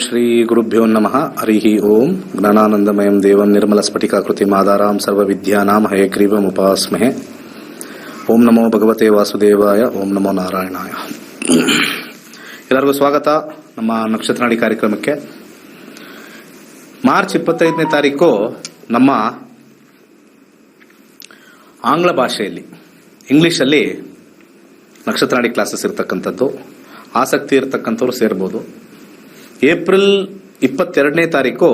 ಶ್ರೀ ಗುರುಭ್ಯೋ ನಮಃ. ಹರಿ ಓಂ. ಜ್ಞಾನಾನಂದಮಯಂ ದೇವಂ ನಿರ್ಮಲ ಸ್ಫಟಿಕಾಕೃತಿ ಮಾದಾರಾಂ ಸರ್ವವಿದ್ಯಾನಾಂ ಹಯಗ್ರೀವಮುಪಾಸ್ಮಹೆ. ಓಂ ನಮೋ ಭಗವತೆ ವಾಸುದೇವಾಯ. ಓಂ ನಮೋ ನಾರಾಯಣಾಯ. ಎಲ್ಲರಿಗೂ ಸ್ವಾಗತ ನಮ್ಮ ನಕ್ಷತ್ರನಾಡಿ ಕಾರ್ಯಕ್ರಮಕ್ಕೆ. ಮಾರ್ಚ್ 25ನೇ ತಾರೀಕು ನಮ್ಮ ಆಂಗ್ಲ ಭಾಷೆಯಲ್ಲಿ ಇಂಗ್ಲಿಷಲ್ಲಿ ನಕ್ಷತ್ರನಾಡಿ ಕ್ಲಾಸಸ್ ಇರ್ತಕ್ಕಂಥದ್ದು. ಆಸಕ್ತಿ ಇರತಕ್ಕಂಥವ್ರು ಸೇರ್ಬೋದು. ಏಪ್ರಿಲ್ 22ನೇ ತಾರೀಕು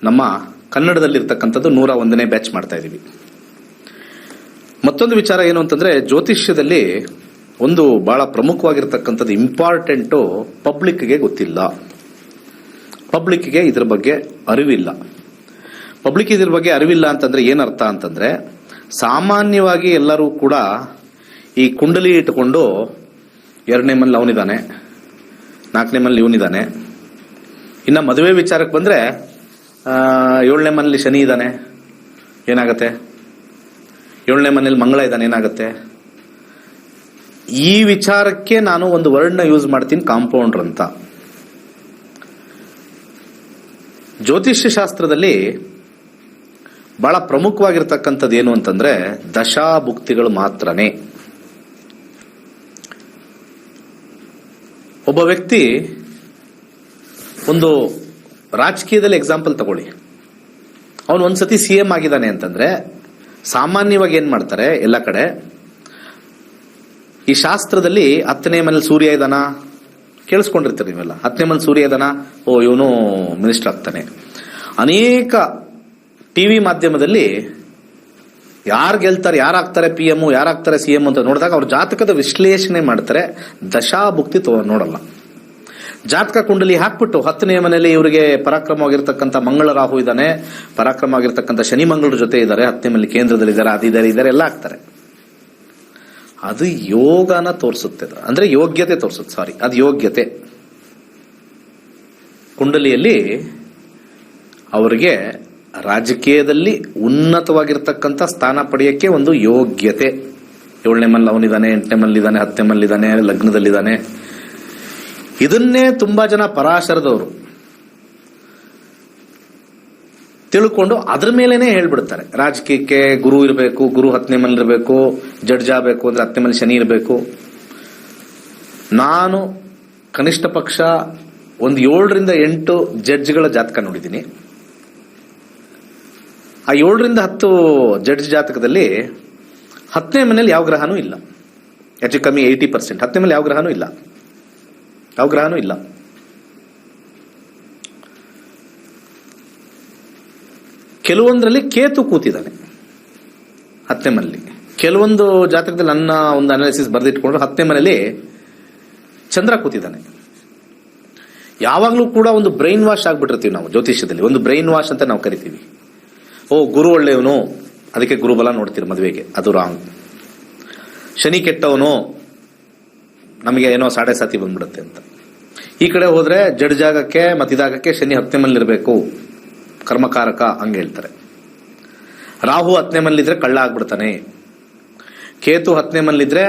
ನಮ್ಮ ಕನ್ನಡದಲ್ಲಿರ್ತಕ್ಕಂಥದ್ದು 101ನೇ ಬ್ಯಾಚ್ ಮಾಡ್ತಾ ಇದ್ದೀವಿ. ಮತ್ತೊಂದು ವಿಚಾರ ಏನು ಅಂತಂದ್ರೆ, ಜ್ಯೋತಿಷ್ಯದಲ್ಲಿ ಒಂದು ಬಹಳ ಪ್ರಮುಖವಾಗಿರ್ತಕ್ಕಂಥದ್ದು ಇಂಪಾರ್ಟೆಂಟು ಪಬ್ಲಿಕ್ಗೆ ಗೊತ್ತಿಲ್ಲ. ಪಬ್ಲಿಕ್ಗೆ ಇದ್ರ ಬಗ್ಗೆ ಅರಿವಿಲ್ಲ. ಪಬ್ಲಿಕ್ ಇದ್ರ ಬಗ್ಗೆ ಅರಿವಿಲ್ಲ ಅಂತಂದ್ರೆ ಏನರ್ಥ ಅಂತಂದ್ರೆ, ಸಾಮಾನ್ಯವಾಗಿ ಎಲ್ಲರೂ ಕೂಡ ಈ ಕುಂಡಲಿ ಇಟ್ಟುಕೊಂಡು 2ನೇ ಮನೇಲಿ ಅವನಿದ್ದಾನೆ, 4ನೇ ಮನೇಲಿ ಇವನಿದ್ದಾನೆ, ಇನ್ನು ಮದುವೆ ವಿಚಾರಕ್ಕೆ ಬಂದ್ರೆ 7ನೇ ಮನೇಲಿ ಶನಿ ಇದ್ದಾನೆ, ಏನಾಗತ್ತೆ? 7ನೇ ಮನೇಲಿ ಮಂಗಳ ಇದ್ದಾನೆ, ಏನಾಗತ್ತೆ? ಈ ವಿಚಾರಕ್ಕೆ ನಾನು ಒಂದು ವರ್ಡ್ನ ಯೂಸ್ ಮಾಡ್ತೀನಿ, ಕಾಂಪೌಂಡರ್ ಅಂತ. ಜ್ಯೋತಿಷ್ಯ ಶಾಸ್ತ್ರದಲ್ಲಿ ಬಹಳ ಪ್ರಮುಖವಾಗಿರ್ತಕ್ಕಂಥದ್ದು ಏನು ಅಂತಂದ್ರೆ, ದಶಾಭುಕ್ತಿಗಳು ಮಾತ್ರನೇ. ಒಬ್ಬ ವ್ಯಕ್ತಿ ಒಂದು ರಾಜಕೀಯದಲ್ಲಿ ಎಕ್ಸಾಂಪಲ್ ತಗೊಳ್ಳಿ, ಅವನು ಒಂದ್ಸತಿ CM ಆಗಿದ್ದಾನೆ ಅಂತಂದ್ರೆ ಸಾಮಾನ್ಯವಾಗಿ ಏನ್ ಮಾಡ್ತಾರೆ ಎಲ್ಲ ಕಡೆ, ಈ ಶಾಸ್ತ್ರದಲ್ಲಿ 10ನೇ ಮನೇಲಿ ಸೂರ್ಯ ಇದಾನ, ಕೇಳಿಸ್ಕೊಂಡಿರ್ತೀರಿ ನೀವೆಲ್ಲ, 10ನೇ ಮನೇಲಿ ಸೂರ್ಯ ಇದಾನ, ಓ ಇವನು ಮಿನಿಸ್ಟರ್ ಆಗ್ತಾನೆ. ಅನೇಕ ಟಿವಿ ಮಾಧ್ಯಮದಲ್ಲಿ ಯಾರು ಗೆಲ್ತಾರೆ, ಯಾರಾಗ್ತಾರೆ PM, ಯಾರಾಗ್ತಾರೆ CM ಅಂತ ನೋಡಿದಾಗ ಅವ್ರ ಜಾತಕದ ವಿಶ್ಲೇಷಣೆ ಮಾಡ್ತಾರೆ, ದಶಾಭುಕ್ತಿ ನೋಡಲ್ಲ. ಜಾತಕ ಕುಂಡಲಿ ಹಾಕ್ಬಿಟ್ಟು 10ನೇ ಮನೆಯಲ್ಲಿ ಇವರಿಗೆ ಪರಾಕ್ರಮವಾಗಿರ್ತಕ್ಕಂಥ ಮಂಗಳ ರಾಹು ಇದ್ದಾನೆ, ಪರಾಕ್ರಮವಾಗಿರ್ತಕ್ಕಂಥ ಶನಿ ಮಂಗಳರ ಜೊತೆ ಇದ್ದಾರೆ, 10ನೇ ಮನೇಲಿ ಕೇಂದ್ರದಲ್ಲಿ ಇದ್ದಾರೆ, ಅದಿದ್ದಾರೆ ಎಲ್ಲ ಆಗ್ತಾರೆ. ಅದು ಯೋಗನ ತೋರಿಸುತ್ತೆ, ಅಂದ್ರೆ ಯೋಗ್ಯತೆ ತೋರಿಸುತ್ತೆ. ಸಾರಿ, ಅದು ಯೋಗ್ಯತೆ. ಕುಂಡಲಿಯಲ್ಲಿ ಅವರಿಗೆ ರಾಜಕೀಯದಲ್ಲಿ ಉನ್ನತವಾಗಿರ್ತಕ್ಕಂಥ ಸ್ಥಾನ ಪಡೆಯಕ್ಕೆ ಒಂದು ಯೋಗ್ಯತೆ. 7ನೇ ಮನೇಲಿ ಅವನಿದ್ದಾನೆ, 8ನೇ ಮನೇಲಿ ಇದ್ದಾನೆ, 10ನೇ ಮನೇಲಿ ಇದ್ದಾನೆ, ಲಗ್ನದಲ್ಲಿದ್ದಾನೆ. ಇದನ್ನೇ ತುಂಬಾ ಜನ ಪರಾಶರದವರು ತಿಳ್ಕೊಂಡು ಅದ್ರ ಮೇಲೇನೆ ಹೇಳ್ಬಿಡ್ತಾರೆ, ರಾಜಕೀಯಕ್ಕೆ ಗುರು ಇರಬೇಕು, ಗುರು 10ನೇ ಮನೇಲಿ ಇರಬೇಕು, ಜಡ್ಜ್ ಆಗಬೇಕು ಅಂದ್ರೆ 10ನೇ ಮನೇಲಿ ಶನಿ ಇರಬೇಕು. ನಾನು ಕನಿಷ್ಠ ಪಕ್ಷ ಒಂದು 7ರಿಂದ 8 ಜಡ್ಜ್ಗಳ ಜಾತಕ ನೋಡಿದ್ದೀನಿ. ಆ 7ರಿಂದ 10 ಜಡ್ಜ್ ಜಾತಕದಲ್ಲಿ 10ನೇ ಮನೇಲಿ ಯಾವ ಗ್ರಹನೂ ಇಲ್ಲ, ಹೆಚ್ಚು ಕಮ್ಮಿ 80%. 10ನೇ ಮನೇಲಿ ಯಾವ ಗ್ರಹನೂ ಇಲ್ಲ. ಕೆಲವೊಂದರಲ್ಲಿ ಕೇತು ಕೂತಿದ್ದಾನೆ 10ನೇ ಮನೇಲಿ. ಕೆಲವೊಂದು ಜಾತಕದಲ್ಲಿ ನನ್ನ ಒಂದು ಅನಾಲಿಸಿಸ್ ಬರೆದಿಟ್ಕೊಂಡ್ರೆ 10ನೇ ಮನೇಲಿ ಚಂದ್ರ ಕೂತಿದ್ದಾನೆ. ಯಾವಾಗಲೂ ಕೂಡ ಒಂದು ಬ್ರೈನ್ ವಾಶ್ ಆಗ್ಬಿಟ್ಟಿರ್ತೀವಿ ನಾವು ಜ್ಯೋತಿಷ್ಯದಲ್ಲಿ, ಒಂದು ಬ್ರೈನ್ ವಾಶ್ ಅಂತ ನಾವು ಕರಿತೀವಿ. ಓ ಗುರು ಒಳ್ಳೆಯವನು, ಅದಕ್ಕೆ ಗುರುಬಲ ನೋಡ್ತೀರಿ ಮದುವೆಗೆ, ಅದು ರಾಂಗ್. ಶನಿ ಕೆಟ್ಟವನು, ನಮಗೆ ಏನೋ ಸಾಡೆ ಸಾತಿ ಬಂದ್ಬಿಡುತ್ತೆ ಅಂತ. ಈ ಕಡೆ ಹೋದ್ರೆ ಜಡ್ ಜಾಗಕ್ಕೆ ಮತ್ತಿದಾಗಕ್ಕೆ ಶನಿ 10ನೇ ಮನೇಲಿ ಇರಬೇಕು, ಕರ್ಮಕಾರಕ ಹಂಗೆ ಹೇಳ್ತಾರೆ. ರಾಹು 10ನೇ ಮನೇಲಿದ್ರೆ ಕಳ್ಳ ಆಗ್ಬಿಡ್ತಾನೆ. ಕೇತು 10ನೇ ಮನೇಲಿದ್ರೆ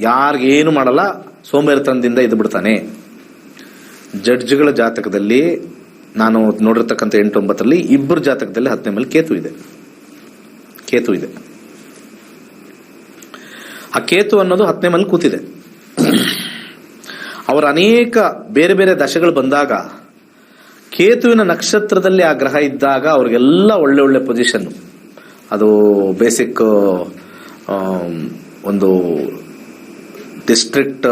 ಯಾರಿಗೇನು ಮಾಡಲ್ಲ, ಸೋಂಬೇರಿತನದಿಂದ ಇದ್ದು ಬಿಡ್ತಾನೆ. ಜಡ್ಜ್ಗಳ ಜಾತಕದಲ್ಲಿ ನಾನು ನೋಡಿರ್ತಕ್ಕಂಥ 8-9ರಲ್ಲಿ 2 ಜಾತಕದಲ್ಲಿ 10ನೇ ಮನೇಲಿ ಕೇತು ಇದೆ. ಆ ಕೇತು ಅನ್ನೋದು 10ನೇ ಮನೇಲಿ ಕೂತಿದೆ. ಅವರ ಅನೇಕ ಬೇರೆ ಬೇರೆ ದಶೆಗಳು ಬಂದಾಗ, ಕೇತುವಿನ ನಕ್ಷತ್ರದಲ್ಲಿ ಆ ಗ್ರಹ ಇದ್ದಾಗ ಅವ್ರಿಗೆಲ್ಲ ಒಳ್ಳೆ ಒಳ್ಳೆ ಪೊಸಿಷನ್. ಅದು ಬೇಸಿಕ್ ಒಂದು ಡಿಸ್ಟ್ರಿಕ್ಟ್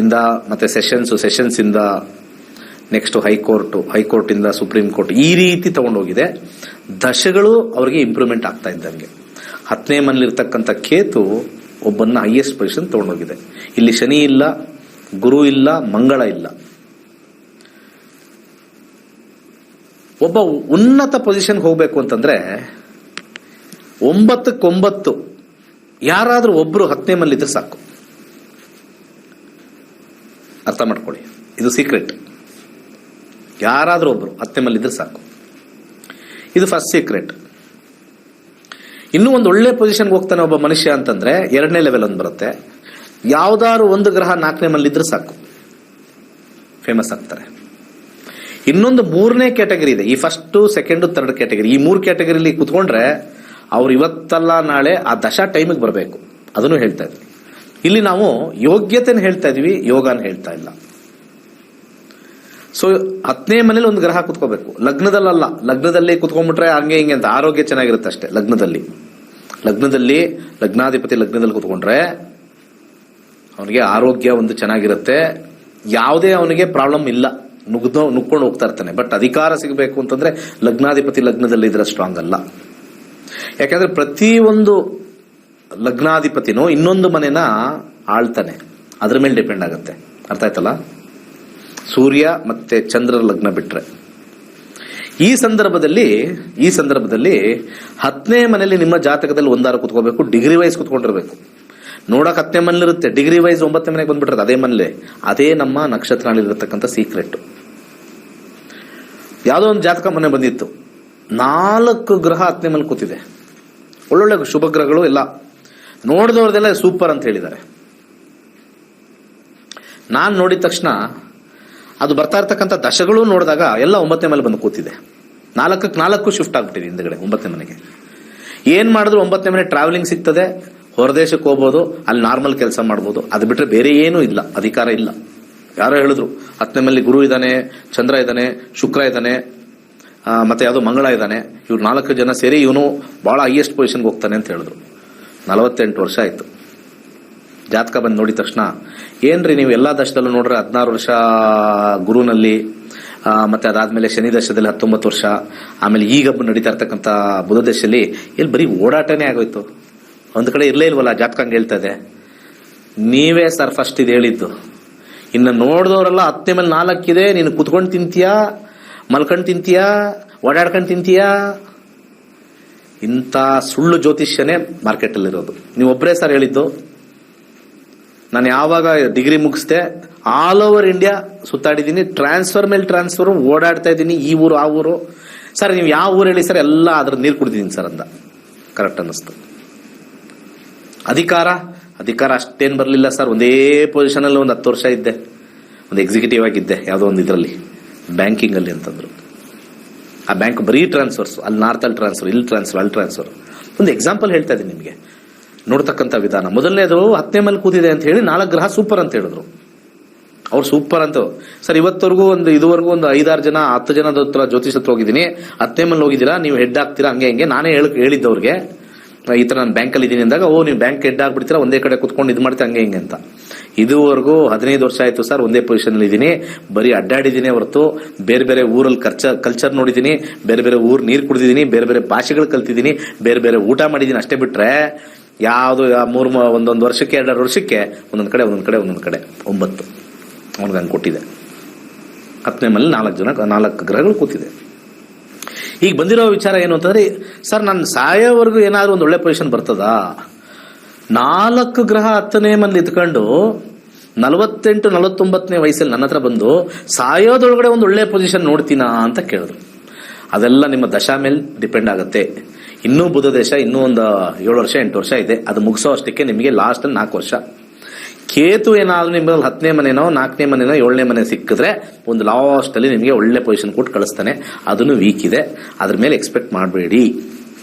ಇಂದ ಮತ್ತೆ ಸೆಷನ್ಸ್ ಇಂದ ನೆಕ್ಸ್ಟ್ ಹೈಕೋರ್ಟ್ ಇಂದ ಸುಪ್ರೀಂ ಕೋರ್ಟ್, ಈ ರೀತಿ ತಗೊಂಡೋಗಿದೆ. ದಶೆಗಳು ಅವರಿಗೆ ಇಂಪ್ರೂವ್ಮೆಂಟ್ ಆಗ್ತಾ ಇದ್ದಂಗೆ 10ನೇ ಮನೇಲಿರ್ತಕ್ಕಂಥ ಕೇತು ಒಬ್ಬನ್ನ ಹೈಯೆಸ್ಟ್ ಪೊಸಿಷನ್ ತಗೊಂಡೋಗಿದೆ. ಇಲ್ಲಿ ಶನಿ ಇಲ್ಲ, ಗುರು ಇಲ್ಲ, ಮಂಗಳ ಇಲ್ಲ. ಒಬ್ಬ ಉನ್ನತ ಪೊಸಿಷನ್ಗೆ ಹೋಗ್ಬೇಕು ಅಂತಂದ್ರೆ 9ಕ್ಕೆ 9 ಯಾರಾದ್ರೂ ಒಬ್ರು 10ನೇ ಮನೇಲಿ ಇದ್ರೆ ಸಾಕು. ಅರ್ಥ ಮಾಡ್ಕೊಳ್ಳಿ, ಇದು ಸೀಕ್ರೆಟ್. ಯಾರಾದ್ರೂ ಒಬ್ರು 10ನೇ ಮನೇಲಿ ಇದ್ರೆ ಸಾಕು, ಇದು ಫಸ್ಟ್ ಸೀಕ್ರೆಟ್. ಇನ್ನೂ ಒಂದು ಒಳ್ಳೆ ಪೊಸಿಷನ್ಗೆ ಹೋಗ್ತಾನೆ ಒಬ್ಬ ಮನುಷ್ಯ ಅಂತಂದ್ರೆ 2ನೇ ಲೆವೆಲ್ ಒಂದು ಬರುತ್ತೆ. ಯಾವ್ದಾದ್ರು ಒಂದು ಗ್ರಹ 4ನೇ ಮನೇಲಿ ಇದ್ರೆ ಸಾಕು, ಫೇಮಸ್ ಆಗ್ತಾರೆ. ಇನ್ನೊಂದು ಮೂರನೇ ಕ್ಯಾಟಗರಿ ಇದೆ. ಈ ಫಸ್ಟ್, ಸೆಕೆಂಡ್, ಥರ್ಡ್ ಕ್ಯಾಟಗರಿ, ಈ 3 ಕ್ಯಾಟಗರಿಲಿ ಕುತ್ಕೊಂಡ್ರೆ ಅವ್ರು ಇವತ್ತಲ್ಲ ನಾಳೆ ಆ ದಶಾ ಟೈಮಿಗೆ ಬರಬೇಕು. ಅದನ್ನು ಹೇಳ್ತಾ ಇದ್ವಿ. ಇಲ್ಲಿ ನಾವು ಯೋಗ್ಯತೆನ ಹೇಳ್ತಾ ಇದೀವಿ, ಯೋಗನ ಹೇಳ್ತಾ ಇಲ್ಲ. ಸೊ 10ನೇ ಮನೇಲಿ ಒಂದು ಗ್ರಹ ಕುತ್ಕೋಬೇಕು, ಲಗ್ನದಲ್ಲ. ಲಗ್ನದಲ್ಲಿ ಕುತ್ಕೊಂಡ್ಬಿಟ್ರೆ ಹಂಗೆ ಹಿಂಗೆ ಅಂತ ಆರೋಗ್ಯ ಚೆನ್ನಾಗಿರುತ್ತೆ ಅಷ್ಟೇ. ಲಗ್ನದಲ್ಲಿ ಲಗ್ನಾಧಿಪತಿ ಲಗ್ನದಲ್ಲಿ ಕುತ್ಕೊಂಡ್ರೆ ಅವನಿಗೆ ಆರೋಗ್ಯ ಒಂದು ಚೆನ್ನಾಗಿರುತ್ತೆ, ಯಾವುದೇ ಅವನಿಗೆ ಪ್ರಾಬ್ಲಮ್ ಇಲ್ಲ, ನುಗ್ಕೊಂಡು ಹೋಗ್ತಾ ಇರ್ತಾನೆ. ಬಟ್ ಅಧಿಕಾರ ಸಿಗಬೇಕು ಅಂತಂದ್ರೆ ಲಗ್ನಾಧಿಪತಿ ಲಗ್ನದಲ್ಲಿ ಇದ್ರೆ ಸ್ಟ್ರಾಂಗ್ ಅಲ್ಲ. ಯಾಕಂದ್ರೆ ಪ್ರತಿಯೊಂದು ಲಗ್ನಾಧಿಪತಿನೂ ಇನ್ನೊಂದು ಮನೆನ ಆಳ್ತಾನೆ, ಅದ್ರ ಮೇಲೆ ಡಿಪೆಂಡ್ ಆಗುತ್ತೆ. ಅರ್ಥ ಆಯ್ತಲ್ಲ? ಸೂರ್ಯ ಮತ್ತೆ ಚಂದ್ರರ ಲಗ್ನ ಬಿಟ್ರೆ ಈ ಸಂದರ್ಭದಲ್ಲಿ 10ನೇ ಮನೆಯಲ್ಲಿ ನಿಮ್ಮ ಜಾತಕದಲ್ಲಿ ಒಂದಾರು ಕುತ್ಕೋಬೇಕು, ಡಿಗ್ರಿ ವೈಸ್ ಕುತ್ಕೊಂಡಿರ್ಬೇಕು. ನೋಡಕ್ 10ನೇ ಮನೇಲಿರುತ್ತೆ, ಡಿಗ್ರಿ ವೈಸ್ 9ನೇ ಮನೆಗೆ ಬಂದ್ಬಿಟ್ರೆ ಅದೇ ಮನೇಲೆ. ಅದೇ ನಮ್ಮ ನಕ್ಷತ್ರದಲ್ಲಿರತಕ್ಕಂಥ ಸೀಕ್ರೆಟ್. ಯಾವುದೋ ಒಂದು ಜಾತಕ ಮನೆ ಬಂದಿತ್ತು, 4 ಗ್ರಹ 10ನೇ ಮನೆ ಕೂತಿದೆ, ಒಳ್ಳೊಳ್ಳೆ ಶುಭ ಗ್ರಹಗಳು ಎಲ್ಲ, ನೋಡಿದವ್ರದೆಲ್ಲ ಸೂಪರ್ ಅಂತ ಹೇಳಿದ್ದಾರೆ. ನಾನ್ ನೋಡಿದ ತಕ್ಷಣ ಅದು ಬರ್ತಾ ಇರ್ತಕ್ಕಂಥ ದಶಗಳು ನೋಡಿದಾಗ ಎಲ್ಲ 9ನೇ ಮನೆ ಬಂದು ಕೂತಿದೆ. 4 ಶಿಫ್ಟ್ ಆಗ್ಬಿಟ್ಟಿದೆ ಹಿಂದ್ಗಡೆ 9ನೇ ಮನೆಗೆ. ಏನ್ ಮಾಡಿದ್ರು 9ನೇ ಮನೆ ಟ್ರಾವೆಲಿಂಗ್ ಸಿಗ್ತದೆ, ಹೊರದೇಶಕ್ಕೆ ಹೋಗ್ಬೋದು, ಅಲ್ಲಿ ನಾರ್ಮಲ್ ಕೆಲಸ ಮಾಡ್ಬೋದು. ಅದು ಬಿಟ್ರೆ ಬೇರೆ ಏನೂ ಇಲ್ಲ, ಅಧಿಕಾರ ಇಲ್ಲ. ಯಾರೋ ಹೇಳಿದ್ರು 10ನೇ ಮನೆಯಲ್ಲಿ ಗುರು ಇದ್ದಾನೆ, ಚಂದ್ರ ಇದ್ದಾನೆ, ಶುಕ್ರ ಇದ್ದಾನೆ, ಮತ್ತೆ ಯಾವ್ದೋ ಮಂಗಳ ಇದ್ದಾನೆ, ಇವ್ರು 4 ಜನ ಸೇರಿ ಇವನು ಬಹಳ ಹೈಯೆಸ್ಟ್ ಪೊಸಿಷನ್ಗೆ ಹೋಗ್ತಾನೆ ಅಂತ ಹೇಳಿದ್ರು. 48 ವರ್ಷ ಆಯ್ತು. ಜಾತಕ ಬಂದು ನೋಡಿದ ತಕ್ಷಣ, ಏನ್ರಿ ನೀವು ಎಲ್ಲಾ ದಶದಲ್ಲೂ ನೋಡ್ರೆ 16 ವರ್ಷ ಗುರುನಲ್ಲಿ, ಮತ್ತೆ ಅದಾದ್ಮೇಲೆ ಶನಿ ದಶದಲ್ಲಿ 19 ವರ್ಷ, ಆಮೇಲೆ ಈಗ ನಡೀತಾ ಇರ್ತಕ್ಕಂಥ ಬುಧ ದಶದಲ್ಲಿ ಇಲ್ಲಿ ಬರೀ ಓಡಾಟನೇ ಆಗೋಯ್ತು. ಒಂದ್ ಕಡೆ ಇರ್ಲೇ ಇಲ್ವಲ್ಲ ಜಾತಕ ಹಂಗೆ ಹೇಳ್ತಾ ಇದೆ. ನೀವೇ ಸರ್ ಫಸ್ಟ್ ಇದು ಹೇಳಿದ್ದು. ಇನ್ನು ನೋಡಿದವರೆಲ್ಲ 10ನೇ ಮೇಲೆ 4 ಇದೆ, ನೀನು ಕುತ್ಕೊಂಡು ತಿಂತೀಯಾ, ಮಲ್ಕೊಂಡು ತಿಂತೀಯಾ, ಓಡಾಡ್ಕೊಂಡು ತಿಂತೀಯಾ? ಇಂಥ ಸುಳ್ಳು ಜ್ಯೋತಿಷ್ಯನೇ ಮಾರ್ಕೆಟ್ ಅಲ್ಲಿ ಇರೋದು. ನೀವು ಒಬ್ಬರೇ ಸರ್ ಹೇಳಿದ್ದು. ನಾನು ಯಾವಾಗ ಡಿಗ್ರಿ ಮುಗಿಸ್ದೆ ಆಲ್ ಓವರ್ ಇಂಡಿಯಾ ಸುತ್ತಾಡಿದ್ದೀನಿ, ಟ್ರಾನ್ಸ್ಫರ್ ಮೇಲೆ ಟ್ರಾನ್ಸ್ಫರ್ ಓಡಾಡ್ತಾ ಇದ್ದೀನಿ, ಈ ಊರು ಆ ಊರು. ಸರ್ ನೀವು ಯಾವ ಊರು ಹೇಳಿ ಸರ್, ಎಲ್ಲ ಅದ್ರ ನೀರು ಕುಡಿದೀನಿ ಸರ್ ಅಂದ. ಕರೆಕ್ಟ್ ಅನ್ನಿಸ್ತು. ಅಧಿಕಾರ ಅಷ್ಟೇನು ಬರಲಿಲ್ಲ ಸರ್. ಒಂದೇ ಪೊಸಿಷನ್ ಅಲ್ಲಿ ಒಂದು 10 ವರ್ಷ ಇದ್ದೆ, ಒಂದು ಎಕ್ಸಿಕ್ಯೂಟಿವ್ ಆಗಿದ್ದೆ ಯಾವುದೋ ಒಂದು ಇದರಲ್ಲಿ, ಬ್ಯಾಂಕಿಂಗ್ ಅಲ್ಲಿ ಅಂತಂದ್ರು. ಆ ಬ್ಯಾಂಕ್ ಬರೀ ಟ್ರಾನ್ಸ್ಫರ್ಸ್, ಅಲ್ಲಿ ನಾರ್ತಲ್ಲಿ ಟ್ರಾನ್ಸ್ಫರ್, ಇಲ್ಲಿ ಟ್ರಾನ್ಸ್ಫರ್, ಅಲ್ಲಿ ಟ್ರಾನ್ಸ್ಫರ್. ಒಂದು ಎಕ್ಸಾಂಪಲ್ ಹೇಳ್ತಾ ಇದ್ದೀನಿ ನಿಮಗೆ, ನೋಡ್ತಕ್ಕಂಥ ವಿಧಾನ. ಮೊದಲನೇದು 10ನೇ ಮೇಲೆ ಕೂತಿದೆ ಅಂತ ಹೇಳಿ 4 ಗ್ರಹ ಸೂಪರ್ ಅಂತ ಹೇಳಿದ್ರು. ಅವ್ರು ಸೂಪರ್ ಅಂತ ಸರ್. ಇದುವರೆಗೂ ಒಂದು 5-6 ಜನ 10 ಜನದ ಹತ್ರ ಜ್ಯೋತಿಷ್ ಹತ್ರ ಹೋಗಿದ್ದೀನಿ, 10ನೇ ಮೇಲೆ ಹೋಗಿದ್ದೀರಾ, ನೀವು ಹೆಡ್ ಆಗ್ತೀರಾ, ಹಂಗೆ ನಾನೇ ಹೇಳಿದ್ದವ್ರಿಗೆ ಈ ತರ ನಾನು ಬ್ಯಾಂಕಲ್ಲಿ ಇದ್ದೀನಿ ಅಂದಾಗ, ನೀವು ಬ್ಯಾಂಕ್ ಹೆಡ್ ಆಗ್ಬಿಡ್ತೀರಾ, ಒಂದೇ ಕಡೆ ಕುತ್ಕೊಂಡು ಇದು ಮಾಡ್ತೀರಾ, ಹಂಗೆ ಅಂತ. ಇದುವರೆಗೂ 15 ವರ್ಷ ಆಯ್ತು ಸರ್, ಒಂದೇ ಪೊಸಿಷನ್ ಅಲ್ಲಿ ಇದ್ದೀನಿ, ಬರೀ ಅಡ್ಡಾಡಿದ್ದೀನಿ ಹೊರತು ಬೇರೆ ಬೇರೆ ಊರಲ್ಲಿ ಕಲ್ಚರ್ ನೋಡಿದ್ದೀನಿ, ಬೇರೆ ಬೇರೆ ಊರ್ ನೀರು ಕುಡಿದಿದ್ದೀನಿ, ಬೇರೆ ಬೇರೆ ಭಾಷೆಗಳು ಕಲ್ತಿದ್ದೀನಿ, ಬೇರೆ ಬೇರೆ ಊಟ ಮಾಡಿದ್ದೀನಿ. ಅಷ್ಟೇ ಬಿಟ್ರೆ ಯಾವುದು ಒಂದೊಂದು ವರ್ಷಕ್ಕೆ 2 ವರ್ಷಕ್ಕೆ ಒಂದೊಂದ್ ಕಡೆ 9 ಅವನಿಗೆ ಹಂಗೆ ಕೊಟ್ಟಿದೆ. 10ನೇ ಮೇಲೆ 4 ಗ್ರಹಗಳು ಕೂತಿದೆ. ಈಗ ಬಂದಿರೋ ವಿಚಾರ ಏನು ಅಂತಂದ್ರೆ, ಸರ್ ನಾನು ಸಾಯೋವರೆಗೂ ಏನಾದ್ರು ಒಂದು ಒಳ್ಳೆ ಪೊಸಿಷನ್ ಬರ್ತದಾ? 4 ಗ್ರಹ 10ನೇ ಮನೇಲಿ ಇದ್ಕೊಂಡು 48-49ನೇ ವಯಸ್ಸಲ್ಲಿ ನನ್ನ ಹತ್ರ ಬಂದು ಸಾಯೋದೊಳಗಡೆ ಒಂದು ಒಳ್ಳೆ ಪೊಸಿಷನ್ ನೋಡ್ತೀನಾ ಅಂತ ಕೇಳಿದ್ರು. ಅದೆಲ್ಲ ನಿಮ್ಮ ದಶಾ ಮೇಲೆ ಡಿಪೆಂಡ್ ಆಗುತ್ತೆ. ಇನ್ನೂ ಬುಧ ದೇಶ ಇನ್ನೂ ಒಂದು 7 ವರ್ಷ 8 ವರ್ಷ ಇದೆ, ಅದು ಮುಗಿಸೋ ಅಷ್ಟಕ್ಕೆ ನಿಮಗೆ ಲಾಸ್ಟ್ ಅಲ್ಲಿ 4 ವರ್ಷ. ಕೇತು ಏನಾದ್ರೂ ನಿಮ್ಮಲ್ಲಿ 10ನೇ ಮನೆನೋ 4ನೇ ಮನೆನೋ 7ನೇ ಮನೆ ಸಿಕ್ಕಿದ್ರೆ ಒಂದು ಲಾಸ್ಟ್ ಅಲ್ಲಿ ನಿಮಗೆ ಒಳ್ಳೆ ಪೊಸಿಷನ್ ಕೊಟ್ಟು ಕಳಿಸ್ತಾನೆ. ಅದನ್ನು ವೀಕ್ ಇದೆ, ಅದ್ರ ಮೇಲೆ ಎಕ್ಸ್ಪೆಕ್ಟ್ ಮಾಡಬೇಡಿ.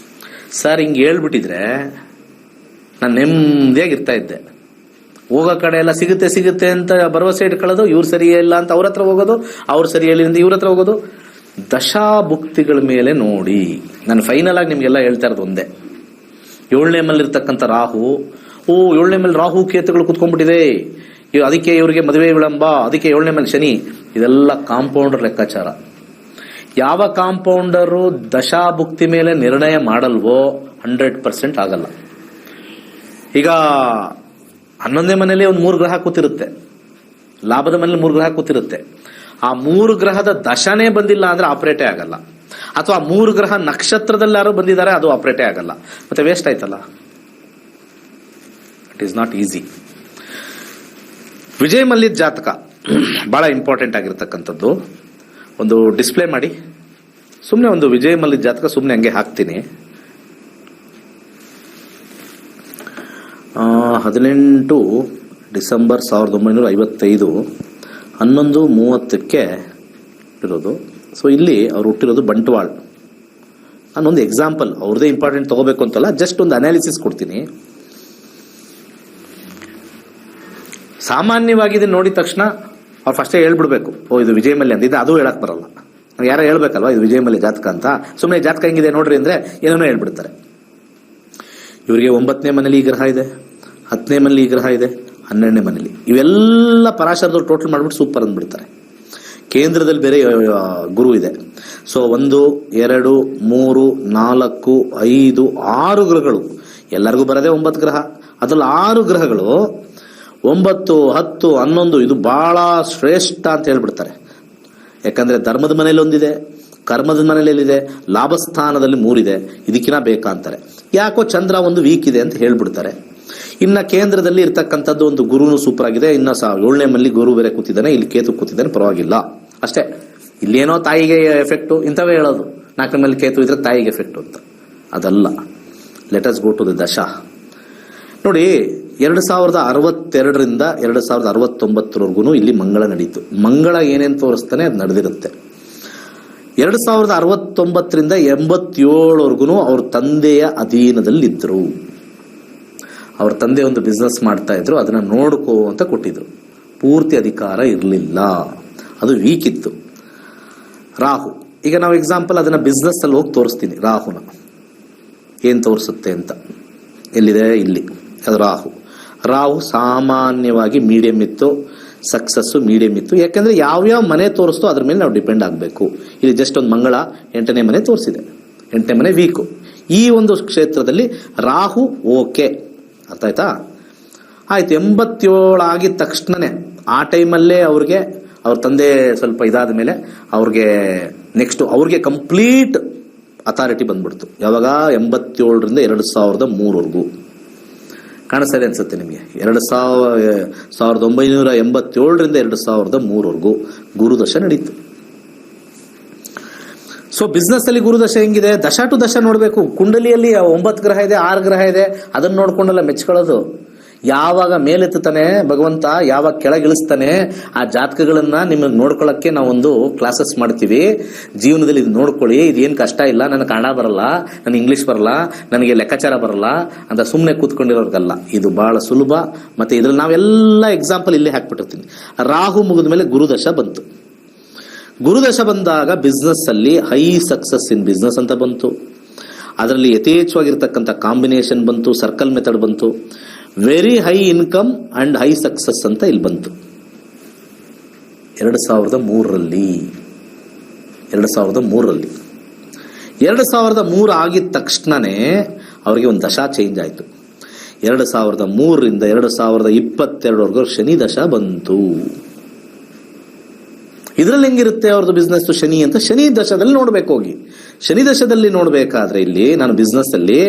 ಸರ್ ಹಿಂಗೆ ಹೇಳ್ಬಿಟ್ಟಿದ್ರೆ ನಾನು ನೆಮ್ಮದಿಯಾಗಿರ್ತಾ ಇದ್ದೆ. ಹೋಗೋ ಕಡೆ ಎಲ್ಲ ಸಿಗುತ್ತೆ ಅಂತ ಭರವಸೆ ಇಟ್ಕೊಳ್ಳೋದು, ಇವ್ರು ಸರಿ ಇಲ್ಲ ಅಂತ ಅವ್ರ ಹತ್ರ ಹೋಗೋದು, ಅವ್ರು ಸರಿ ಹೇಳಿ ಅಂತ ಇವ್ರ ಹತ್ರ ಹೋಗೋದು. ದಶಾಭುಕ್ತಿಗಳ ಮೇಲೆ ನೋಡಿ. ನಾನು ಫೈನಲ್ ಆಗಿ ನಿಮ್ಗೆಲ್ಲ ಹೇಳ್ತಾ ಇರೋದು ಒಂದೇ, 7ನೇ ಮನೇಲಿರ್ತಕ್ಕಂಥ ರಾಹು, 7ನೇ ಮೇಲೆ ರಾಹು ಕೇತುಗಳು ಕುತ್ಕೊಂಡ್ಬಿಟ್ಟಿದೆ, ಅದಕ್ಕೆ ಇವರಿಗೆ ಮದುವೆ ವಿಳಂಬ, ಅದಕ್ಕೆ 7ನೇ ಮೇಲೆ ಶನಿ. ಇದೆಲ್ಲ ಕಾಂಪೌಂಡರ್ ಲೆಕ್ಕಾಚಾರ. ಯಾವ ಕಾಂಪೌಂಡರು ದಶಾಭುಕ್ತಿ ಮೇಲೆ ನಿರ್ಣಯ ಮಾಡಲ್ವೋ 100% ಆಗಲ್ಲ. ಈಗ 11ನೇ ಮನೇಲಿ ಒಂದು 3 ಗ್ರಹ ಕೂತಿರುತ್ತೆ, ಲಾಭದ ಮನೇಲಿ 3 ಗ್ರಹ ಕೂತಿರುತ್ತೆ. ಆ 3 ಗ್ರಹದ ದಶನೇ ಬಂದಿಲ್ಲ ಅಂದ್ರೆ ಆಪರೇಟೇ ಆಗಲ್ಲ. ಅಥವಾ 3 ಗ್ರಹ ನಕ್ಷತ್ರದಲ್ಲಾರು ಬಂದಿದ್ದಾರೆ, ಅದು ಆಪರೇಟೇ ಆಗಲ್ಲ. ಮತ್ತೆ ವೇಸ್ಟ್ ಆಯ್ತಲ್ಲ. It is not easy. Vijay Mallya ಜಾತಕ ಬಹಳ ಇಂಪಾರ್ಟೆಂಟ್ ಆಗಿರ್ತಕ್ಕಂಥದ್ದು. ಒಂದು ಡಿಸ್ಪ್ಲೇ ಮಾಡಿ, ಸುಮ್ಮನೆ ಒಂದು ವಿಜಯ್ ಮಲ್ಯ ಜಾತಕ ಸುಮ್ಮನೆ ಹಂಗೆ ಹಾಕ್ತೀನಿ. 18 ಡಿಸೆಂಬರ್ 1955 11:30 ಇರೋದು. ಸೊ ಇಲ್ಲಿ ಅವ್ರು ಹುಟ್ಟಿರೋದು ಬಂಟ್ವಾಳ. ನಾನೊಂದು ಎಕ್ಸಾಂಪಲ್, ಅವ್ರದ್ದೇ ಇಂಪಾರ್ಟೆಂಟ್ ತಗೋಬೇಕು ಅಂತಲ್ಲ, ಜಸ್ಟ್ ಒಂದು ಅನಾಲಿಸಿಸ್ ಕೊಡ್ತೀನಿ. ಸಾಮಾನ್ಯವಾಗಿ ನೋಡಿದ ತಕ್ಷಣ ಅವ್ರು ಫಸ್ಟೇ ಹೇಳ್ಬಿಡ್ಬೇಕು, ಓ ಇದು ವಿಜಯ ಮಲ್ಯ ಅಂತ. ಅದು ಹೇಳಕ್ ಬರಲ್ಲ, ಯಾರೋ ಹೇಳ್ಬೇಕಲ್ವಾ ಇದು ವಿಜಯ ಮಲ್ಯ ಜಾತಕ ಅಂತ. ಸುಮ್ಮನೆ ಜಾತಕ ಹೆಂಗಿದೆ ನೋಡ್ರಿ ಅಂದ್ರೆ ಏನೇನೋ ಹೇಳ್ಬಿಡ್ತಾರೆ. ಇವರಿಗೆ 9ನೇ ಮನೇಲಿ ಈ ಗ್ರಹ ಇದೆ, 10ನೇ ಮನೇಲಿ ಈ ಗ್ರಹ ಇದೆ, 12ನೇ ಮನೇಲಿ. ಇವೆಲ್ಲ ಪರಾಶರದವ್ರು ಟೋಟಲ್ ಮಾಡ್ಬಿಟ್ಟು ಸೂಪರ್ ಅಂದ್ಬಿಡ್ತಾರೆ. ಕೇಂದ್ರದಲ್ಲಿ ಬೇರೆ ಗುರು ಇದೆ. ಸೊ 1, 2, 3, 4, 5, 6 ಗ್ರಹಗಳು. ಎಲ್ಲರಿಗೂ ಬರದೆ 9 ಗ್ರಹ. ಅದ್ರಲ್ಲಿ 6 ಗ್ರಹಗಳು 9, 10, 11 ಇದು ಬಹಳ ಶ್ರೇಷ್ಠ ಅಂತ ಹೇಳ್ಬಿಡ್ತಾರೆ. ಯಾಕಂದ್ರೆ ಧರ್ಮದ ಮನೇಲಿ ಒಂದಿದೆ, ಕರ್ಮದ ಮನೇಲಿದೆ, ಲಾಭಸ್ಥಾನದಲ್ಲಿ 3 ಇದೆ, ಇದಕ್ಕಿನ ಬೇಕಾ ಅಂತಾರೆ. ಯಾಕೋ ಚಂದ್ರ ಒಂದು ವೀಕ್ ಇದೆ ಅಂತ ಹೇಳ್ಬಿಡ್ತಾರೆ. ಇನ್ನ ಕೇಂದ್ರದಲ್ಲಿ ಇರ್ತಕ್ಕಂಥದ್ದು ಒಂದು ಗುರುನು ಸೂಪರ್ ಆಗಿದೆ. ಇನ್ನ 7ನೇ ಮನೇಲಿ ಗುರು ಬೇರೆ ಕೂತಿದ್ದಾನೆ, ಇಲ್ಲಿ ಕೇತು ಕೂತಿದ್ದಾನೆ, ಪರವಾಗಿಲ್ಲ ಅಷ್ಟೇ. ಇಲ್ಲೇನೋ ತಾಯಿಗೆ ಎಫೆಕ್ಟು ಇಂಥವೇ ಹೇಳೋದು, 4ನೇ ಮನೇಲಿ ಕೇತು ಇದ್ರೆ ತಾಯಿಗೆ ಎಫೆಕ್ಟು ಅಂತ. ಅದಲ್ಲ. Let us go to the dasha. ನೋಡಿ, 2062ರಿಂದ 2069ವರೆಗೂ ಇಲ್ಲಿ ಮಂಗಳ ನಡೀತು. ಮಂಗಳ ಏನೇನು ತೋರಿಸ್ತಾನೆ ಅದು ನಡೆದಿರುತ್ತೆ. 2069ರಿಂದ 87ವರೆಗೂ ಅವ್ರ ತಂದೆಯ ಅಧೀನದಲ್ಲಿದ್ದರು. ಅವ್ರ ತಂದೆ ಒಂದು ಬಿಸ್ನೆಸ್ ಮಾಡ್ತಾ ಇದ್ರು, ಅದನ್ನ ನೋಡ್ಕೋ ಅಂತ ಕೊಟ್ಟಿದ್ರು. ಪೂರ್ತಿ ಅಧಿಕಾರ ಇರಲಿಲ್ಲ, ಅದು ವೀಕ್ ಇತ್ತು. ರಾಹು, ಈಗ ನಾವು ಎಕ್ಸಾಂಪಲ್ ಅದನ್ನ ಬಿಸ್ನೆಸ್ ಅಲ್ಲಿ ಹೋಗಿ ತೋರಿಸ್ತೀನಿ. ರಾಹುನ ಏನ್ ತೋರಿಸುತ್ತೆ ಅಂತ. ಎಲ್ಲಿದೆ? ಇಲ್ಲಿ. ಅದು ರಾಹು. ರಾಹು ಸಾಮಾನ್ಯವಾಗಿ ಮೀಡಿಯಂ ಇತ್ತು, ಸಕ್ಸಸ್ ಮೀಡಿಯಂ ಇತ್ತು. ಯಾಕಂದ್ರೆ ಯಾವ್ಯಾವ ಮನೆ ತೋರಿಸ್ತೋ ಅದ್ರ ಮೇಲೆ ನಾವು ಡಿಪೆಂಡ್ ಆಗಬೇಕು. ಇಲ್ಲಿ ಜಸ್ಟ್ ಒಂದು ಮಂಗಳ 8ನೇ ಮನೆ ತೋರಿಸಿದೆ, 8ನೇ ಮನೆ ವೀಕು. ಈ ಒಂದು ಕ್ಷೇತ್ರದಲ್ಲಿ ರಾಹು ಓಕೆ, ಅರ್ಥ ಆಯ್ತಾ? ಆಯ್ತು. 87 ಆಗಿದ ತಕ್ಷಣನೇ ಆ ಟೈಮಲ್ಲೇ ಅವ್ರಿಗೆ ಅವ್ರ ತಂದೆ ಸ್ವಲ್ಪ ಇದಾದ ಮೇಲೆ ಅವ್ರಿಗೆ ನೆಕ್ಸ್ಟ್ ಅವ್ರಿಗೆ ಕಂಪ್ಲೀಟ್ ಅಥಾರಿಟಿ ಬಂದ್ಬಿಡ್ತು. ಯಾವಾಗ? 87ರಿಂದ 2003ವರೆಗೂ. ಕಾಣಿಸ್ತಾ ಇದೆ ಅನ್ಸುತ್ತೆ ನಿಮಗೆ. 1987ರಿಂದ 2003ವರೆಗೂ ಗುರುದಶ ನಡೀತು. ಸೊ ಬಿಸ್ನೆಸ್ ಅಲ್ಲಿ ಗುರುದಶ ಹೆಂಗಿದೆ? ದಶ ಟು ದಶ ನೋಡ್ಬೇಕು. ಕುಂಡಲಿಯಲ್ಲಿ 9 ಗ್ರಹ ಇದೆ, 6 ಗ್ರಹ ಇದೆ, ಅದನ್ನ ನೋಡ್ಕೊಂಡಲ್ಲ ಮೆಚ್ಕೊಳ್ಳೋದು. ಯಾವಾಗ ಮೇಲೆತ್ತಾನೆ ಭಗವಂತ, ಯಾವಾಗ ಕೆಳಗಿಳಿಸ್ತಾನೆ, ಆ ಜಾತಕಗಳನ್ನ ನಿಮಗೆ ನೋಡ್ಕೊಳ್ಳಕ್ಕೆ ನಾವೊಂದು ಕ್ಲಾಸಸ್ ಮಾಡ್ತೀವಿ. ಜೀವನದಲ್ಲಿ ಇದು ನೋಡ್ಕೊಳ್ಳಿ, ಇದೇನು ಕಷ್ಟ ಇಲ್ಲ, ನನಗೆ ಕನ್ನಡ ಬರಲ್ಲ, ನನಗೆ ಇಂಗ್ಲಿಷ್ ಬರಲ್ಲ, ನನಗೆ ಲೆಕ್ಕಾಚಾರ ಬರಲ್ಲ ಅಂತ ಸುಮ್ಮನೆ ಕೂತ್ಕೊಂಡಿರೋರ್ಗಲ್ಲ. ಇದು ಬಹಳ ಸುಲಭ. ಮತ್ತೆ ಇದ್ರಲ್ಲಿ ನಾವೆಲ್ಲ ಎಕ್ಸಾಂಪಲ್ ಇಲ್ಲೇ ಹಾಕ್ಬಿಟ್ಟಿರ್ತೀನಿ. ರಾಹು ಮುಗಿದ ಮೇಲೆ ಗುರುದಶ ಬಂತು. ಗುರುದಶ ಬಂದಾಗ ಬಿಸ್ನೆಸ್ ಅಲ್ಲಿ ಹೈ ಸಕ್ಸಸ್ ಇನ್ ಬಿಸ್ನೆಸ್ ಅಂತ ಬಂತು. ಅದರಲ್ಲಿ ಯಥೇಚ್ಛವಾಗಿರ್ತಕ್ಕಂಥ ಕಾಂಬಿನೇಷನ್ ಬಂತು, ಸರ್ಕಲ್ ಮೆಥಡ್ ಬಂತು, very high income and high success ಅಂತ ಇಲ್ಲಿ ಬಂತು. 2003ರಲ್ಲಿ 2003 ಆಗಿದ ತಕ್ಷಣನೇ ಅವರಿಗೆ ಒಂದು ದಶಾ ಚೇಂಜ್ ಆಯಿತು. 2003ರಿಂದ 2022ವರೆಗೂ ಶನಿ ದಶಾ ಬಂತು. ಇದರಲ್ಲಿ ಹೆಂಗಿರುತ್ತೆ ಅವ್ರದ್ದು ಬಿಸ್ನೆಸ್ ಶನಿ ಅಂತ? ಶನಿ ದಶದಲ್ಲಿ ನೋಡ್ಬೇಕು ಹೋಗಿ. ಶನಿ ದಶದಲ್ಲಿ ನೋಡ್ಬೇಕಾದ್ರೆ ಇಲ್ಲಿ ನಾನು ಬಿಸ್ನೆಸ್ ಅಲ್ಲಿ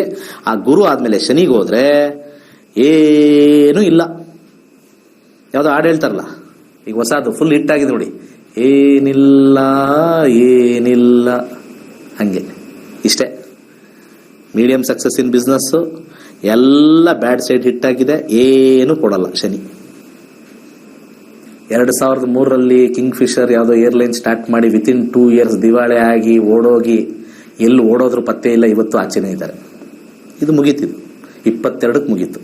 ಆ ಗುರು ಆದ್ಮೇಲೆ ಶನಿಗೆ ಹೋದ್ರೆ ಏನೂ ಇಲ್ಲ. ಯಾವ್ದೋ ಹಾಡು ಹೇಳ್ತಾರಲ್ಲ, ಈಗ ಹೊಸದು ಫುಲ್ ಹಿಟ್ ಆಗಿದೆ ನೋಡಿ, ಏನಿಲ್ಲ ಏನಿಲ್ಲ, ಹಂಗೆ. ಇಷ್ಟೇ ಮೀಡಿಯಂ ಸಕ್ಸಸ್ ಇನ್ ಬಿಸ್ನೆಸ್, ಎಲ್ಲ ಬ್ಯಾಡ್ ಸೈಡ್ ಹಿಟ್ ಆಗಿದೆ, ಏನು ಕೊಡಲ್ಲ ಶನಿ. 2003ರಲ್ಲಿ ಕಿಂಗ್ ಫಿಶರ್ ಯಾವುದೋ ಏರ್ಲೈನ್ ಸ್ಟಾರ್ಟ್ ಮಾಡಿ ವಿತಿನ್ 2 years ದಿವಾಳಿ ಆಗಿ ಓಡೋಗಿ ಎಲ್ಲಿ ಓಡೋದ್ರು ಪತ್ತೆ ಇಲ್ಲ, ಇವತ್ತು ಆಚೆನೇ ಇದ್ದಾರೆ. ಇದು ಮುಗೀತಿದ್ದು 22ಕ್ಕೆ ಮುಗೀತು.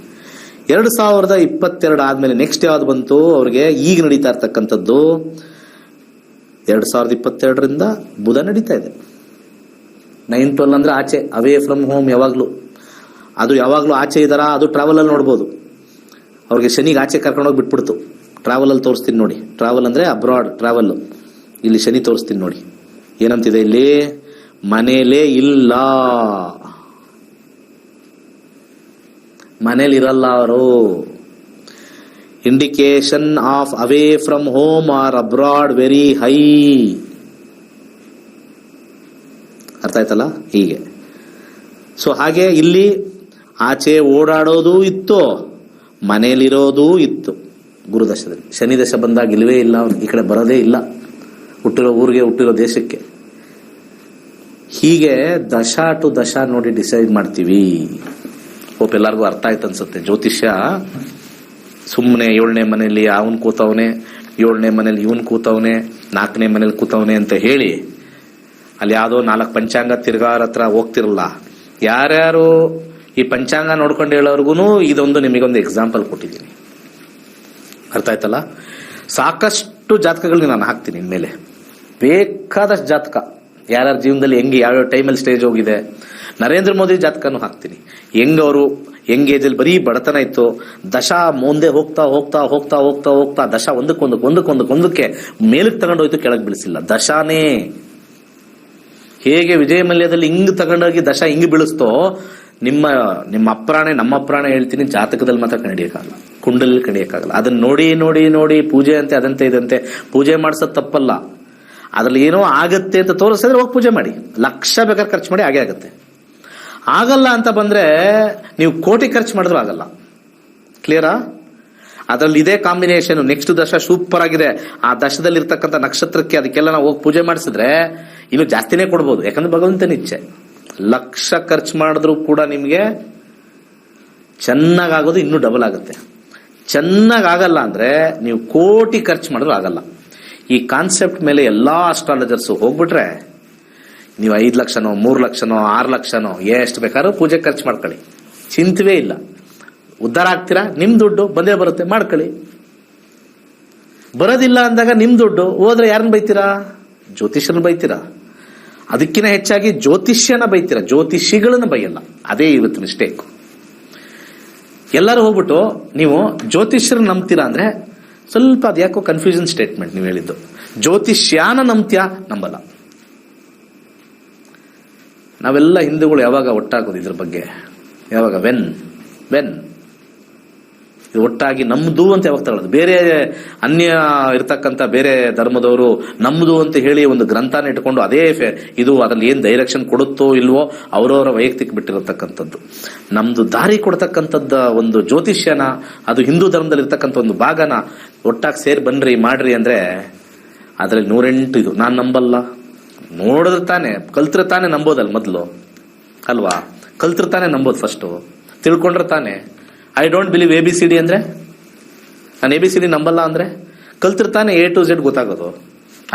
2022 ಆದ್ಮೇಲೆ ನೆಕ್ಸ್ಟ್ ಯಾವ್ದು ಬಂತು ಅವ್ರಿಗೆ? ಈಗ ನಡೀತಾ ಇರ್ತಕ್ಕಂಥದ್ದು 2022ರಿಂದ ಬುಧ ನಡೀತಾ ಇದೆ. 9-12 ಅಂದ್ರೆ ಆಚೆ, ಅವೇ ಫ್ರಮ್ ಹೋಮ್. ಯಾವಾಗ್ಲೂ ಅದು ಯಾವಾಗ್ಲೂ ಆಚೆ ಇದಾರ, ಅದು ಟ್ರಾವೆಲ್ ಅಲ್ಲಿ ನೋಡ್ಬೋದು. ಅವ್ರಿಗೆ ಶನಿಗೆ ಆಚೆ ಕರ್ಕೊಂಡೋಗಿ ಬಿಟ್ಬಿಡ್ತು. ಟ್ರಾವೆಲ್ ಅಲ್ಲಿ ತೋರಿಸ್ತೀನಿ ನೋಡಿ. ಟ್ರಾವೆಲ್ ಅಂದ್ರೆ ಅಬ್ರಾಡ್ ಟ್ರಾವೆಲ್. ಇಲ್ಲಿ ಶನಿ ತೋರಿಸ್ತೀನಿ ನೋಡಿ, ಏನಂತಿದೆ ಇಲ್ಲಿ? ಮನೇಲೇ ಇಲ್ಲ, ಮನೇಲಿ ಇರಲ್ಲ ಅವರು. Indication of away from home or abroad very high. ಅರ್ಥ ಆಯ್ತಲ್ಲ? ಹೀಗೆ. ಸೊ ಹಾಗೆ ಇಲ್ಲಿ ಆಚೆ ಓಡಾಡೋದು ಇತ್ತು, ಮನೇಲಿರೋದು ಇತ್ತು ಗುರುದಶದಲ್ಲಿ. ಶನಿ ದಶ ಬಂದಾಗ ಇಲ್ಲವೇ ಇಲ್ಲ, ಅವ್ನು ಈ ಕಡೆ ಬರೋದೇ ಇಲ್ಲ, ಹುಟ್ಟಿರೋ ಊರಿಗೆ ಹುಟ್ಟಿರೋ ದೇಶಕ್ಕೆ. ಹೀಗೆ ದಶ ಟು ದಶ ನೋಡಿ ಡಿಸೈಡ್ ಮಾಡ್ತೀವಿ. ಹೋಪ್ ಎಲ್ಲರಿಗೂ ಅರ್ಥ ಆಯ್ತು ಅನ್ಸುತ್ತೆ. ಜ್ಯೋತಿಷ್ಯ ಸುಮ್ಮನೆ 7ನೇ ಮನೇಲಿ ಅವನ್ ಕೂತವನೆ, 7ನೇ ಮನೇಲಿ ಇವನ್ ಕೂತವನೆ, 4ನೇ ಮನೇಲಿ ಕೂತವನೆ ಅಂತ ಹೇಳಿ ಅಲ್ಲಿ ಯಾವುದೋ 4 ಪಂಚಾಂಗ ತಿರ್ಗಾರ ಹತ್ರ ಹೋಗ್ತಿರಲ್ಲ. ಯಾರ್ಯಾರು ಈ ಪಂಚಾಂಗ ನೋಡ್ಕೊಂಡು ಹೇಳೋರ್ಗು ಇದೊಂದು ನಿಮಗೊಂದು ಎಕ್ಸಾಂಪಲ್ ಕೊಟ್ಟಿದ್ದೀನಿ. ಅರ್ಥ ಆಯ್ತಲ್ಲ? ಸಾಕಷ್ಟು ಜಾತಕಗಳನ್ನ ನಾನು ಹಾಕ್ತೀನಿ ಇನ್ಮೇಲೆ, ಬೇಕಾದಷ್ಟು ಜಾತಕ ಯಾರ್ಯಾರ ಜೀವನದಲ್ಲಿ ಹೆಂಗೆ ಯಾವ್ಯಾವ ಟೈಮಲ್ಲಿ ಸ್ಟೇಜ್ ಹೋಗಿದೆ. ನರೇಂದ್ರ ಮೋದಿ ಜಾತಕನೂ ಹಾಕ್ತೀನಿ. ಹೆಂಗವರು ಯಂಗ್ ಏಜಲ್ಲಿ ಬರೀ ಬಡತನ ಇತ್ತು, ದಶಾ ಮುಂದೆ ಹೋಗ್ತಾ ಹೋಗ್ತಾ ಹೋಗ್ತಾ ಹೋಗ್ತಾ ಹೋಗ್ತಾ ದಶಾ ಒಂದಕ್ಕೆ ಮೇಲಕ್ಕೆ ತಗೊಂಡೋಯ್ತು, ಕೆಳಗೆ ಬೀಳಿಸಿಲ್ಲ. ದಶಾನೇ ಹೇಗೆ ವಿಜಯ ಮಲ್ಯದಲ್ಲಿ ಹಿಂಗ್ ತಗೊಂಡೋಗಿ ದಶಾ ಹಿಂಗ್ ಬೀಳಿಸ್ತೋ, ನಿಮ್ಮ ಅಪ್ರಾಣೆ ನಮ್ಮ ಅಪ್ರಾಣೆ ಹೇಳ್ತೀನಿ, ಜಾತಕದಲ್ಲಿ ಮಾತ್ರ ಕಂಡಿಡಿಯಕ್ಕಾಗಲ್ಲ, ಕುಂಡಲ್ಲಿ ಕಂಡಿಡಿಯಕ್ಕಾಗಲ್ಲ. ಅದನ್ನ ನೋಡಿ ನೋಡಿ ನೋಡಿ ಪೂಜೆ ಅಂತೆ ಅದಂತೆ ಇದಂತೆ ಪೂಜೆ ಮಾಡ್ಸೋದು ತಪ್ಪಲ್ಲ. ಅದ್ರಲ್ಲಿ ಏನೋ ಆಗತ್ತೆ ಅಂತ ತೋರಿಸಿದ್ರೆ ಹೋಗಿ ಪೂಜೆ ಮಾಡಿ, ಲಕ್ಷ ಬೇಕಾದ್ರೆ ಖರ್ಚು ಮಾಡಿ ಹಾಗೆ ಆಗುತ್ತೆ. ಆಗಲ್ಲ ಅಂತ ಬಂದ್ರೆ ನೀವು ಕೋಟಿ ಖರ್ಚು ಮಾಡಿದ್ರು ಆಗಲ್ಲ. ಕ್ಲಿಯರಾ? ಅದ್ರಲ್ಲಿ ಇದೇ ಕಾಂಬಿನೇಷನ್. ನೆಕ್ಸ್ಟ್ ದಶ ಸೂಪರ್ ಆಗಿದೆ, ಆ ದಶದಲ್ಲಿ ಇರ್ತಕ್ಕಂಥ ನಕ್ಷತ್ರಕ್ಕೆ ಅದಕ್ಕೆಲ್ಲ ನಾವು ಹೋಗಿ ಪೂಜೆ ಮಾಡಿಸಿದ್ರೆ ಇನ್ನು ಜಾಸ್ತಿನೇ ಕೊಡ್ಬೋದು. ಯಾಕಂದ್ರೆ ಭಗವಂತನ ಇಚ್ಛೆ. ಲಕ್ಷ ಖರ್ಚು ಮಾಡಿದ್ರು ಕೂಡ ನಿಮ್ಗೆ ಚೆನ್ನಾಗಾಗೋದು ಇನ್ನೂ ಡಬಲ್ ಆಗುತ್ತೆ. ಚೆನ್ನಾಗಲ್ಲ ಅಂದ್ರೆ ನೀವು ಕೋಟಿ ಖರ್ಚು ಮಾಡಿದ್ರು ಆಗಲ್ಲ. ಈ ಕಾನ್ಸೆಪ್ಟ್ ಮೇಲೆ ಎಲ್ಲಾ ಅಸ್ಟ್ರಾಲಜರ್ಸ್ ಹೋಗ್ಬಿಟ್ರೆ ನೀವು 5 ಲಕ್ಷನೋ 3 ಲಕ್ಷನೋ 6 ಲಕ್ಷನೋ ಎಷ್ಟು ಬೇಕಾದ್ರೂ ಪೂಜೆ ಖರ್ಚು ಮಾಡ್ಕೊಳ್ಳಿ, ಚಿಂತವೇ ಇಲ್ಲ. ಉದ್ಧಾರ ಆಗ್ತೀರಾ, ನಿಮ್ ದುಡ್ಡು ಬಂದೇ ಬರುತ್ತೆ, ಮಾಡ್ಕೊಳ್ಳಿ. ಬರೋದಿಲ್ಲ ಅಂದಾಗ ನಿಮ್ ದುಡ್ಡು ಹೋದ್ರೆ ಯಾರನ್ನ ಬೈತೀರಾ? ಜ್ಯೋತಿಷ್ಯನ ಬೈತೀರಾ. ಅದಕ್ಕಿಂತ ಹೆಚ್ಚಾಗಿ ಜ್ಯೋತಿಷ್ಯನ ಬೈತೀರಾ, ಜ್ಯೋತಿಷಿಗಳನ್ನ ಬೈಯಲ್ಲ. ಅದೇ ಇವತ್ತು ಮಿಸ್ಟೇಕ್. ಎಲ್ಲರೂ ಹೋಗ್ಬಿಟ್ಟು ನೀವು ಜ್ಯೋತಿಷ್ಯರನ್ನ ನಂಬ್ತೀರಾ ಅಂದ್ರೆ ಸ್ವಲ್ಪ ಅದ್ಯಾಕೋ ಕನ್ಫ್ಯೂಷನ್ ಸ್ಟೇಟ್ಮೆಂಟ್ ನೀವು ಹೇಳಿದ್ದು. ಜ್ಯೋತಿಷ್ಯಾನ ನಂಬ್ತ್ಯಾ? ನಂಬಲ್ಲ. ನಾವೆಲ್ಲ ಹಿಂದೂಗಳು ಯಾವಾಗ ಒಟ್ಟಾಗೋದು ಇದ್ರ ಬಗ್ಗೆ? ಯಾವಾಗ? ವೆನ್ ಇದು ಒಟ್ಟಾಗಿ ನಮ್ದು ಅಂತ ಯಾವಾಗ ತಗೊಳ್ಳೋದು? ಬೇರೆ ಅನ್ಯ ಇರ್ತಕ್ಕಂಥ ಬೇರೆ ಧರ್ಮದವರು ನಮ್ದು ಅಂತ ಹೇಳಿ ಒಂದು ಗ್ರಂಥನ ಇಟ್ಕೊಂಡು ಅದೇ ಇದು ಅದ್ರಲ್ಲಿ ಏನ್ ಡೈರೆಕ್ಷನ್ ಕೊಡುತ್ತೋ ಇಲ್ವೋ ಅವರವರ ವೈಯಕ್ತಿಕ ಬಿಟ್ಟಿರತಕ್ಕಂಥದ್ದು. ನಮ್ದು ದಾರಿ ಕೊಡ್ತಕ್ಕಂಥದ್ದ ಒಂದು ಜ್ಯೋತಿಷ್ಯನ, ಅದು ಹಿಂದೂ ಧರ್ಮದಲ್ಲಿ ಇರ್ತಕ್ಕಂಥ ಒಂದು ಭಾಗನ ಒಟ್ಟಾಗಿ ಸೇರಿ ಬನ್ರಿ ಮಾಡ್ರಿ ಅಂದ್ರೆ ಅದ್ರಲ್ಲಿ 108 ಇದು. ನಾನ್ ನಂಬಲ್ಲ. ನೋಡಿದ್ರೆ ತಾನೆ, ಕಲ್ತ್ರೆ ತಾನೆ ನಂಬೋದಲ್ಲ ಮೊದಲು ಅಲ್ವಾ? ಕಲ್ತ್ರೆ ತಾನೆ ನಂಬೋದು ಫಸ್ಟು, ತಿಳ್ಕೊಂಡ್ರೆ ತಾನೆ. ಐ ಡೋಂಟ್ ಬಿಲೀವ್ ABCD ಅಂದ್ರೆ, ನಾನು ABCD ನಂಬಲ್ಲ ಅಂದ್ರೆ ಕಲ್ತ್ರೆ ತಾನೆ A to Z ಗೊತ್ತಾಗೋದು.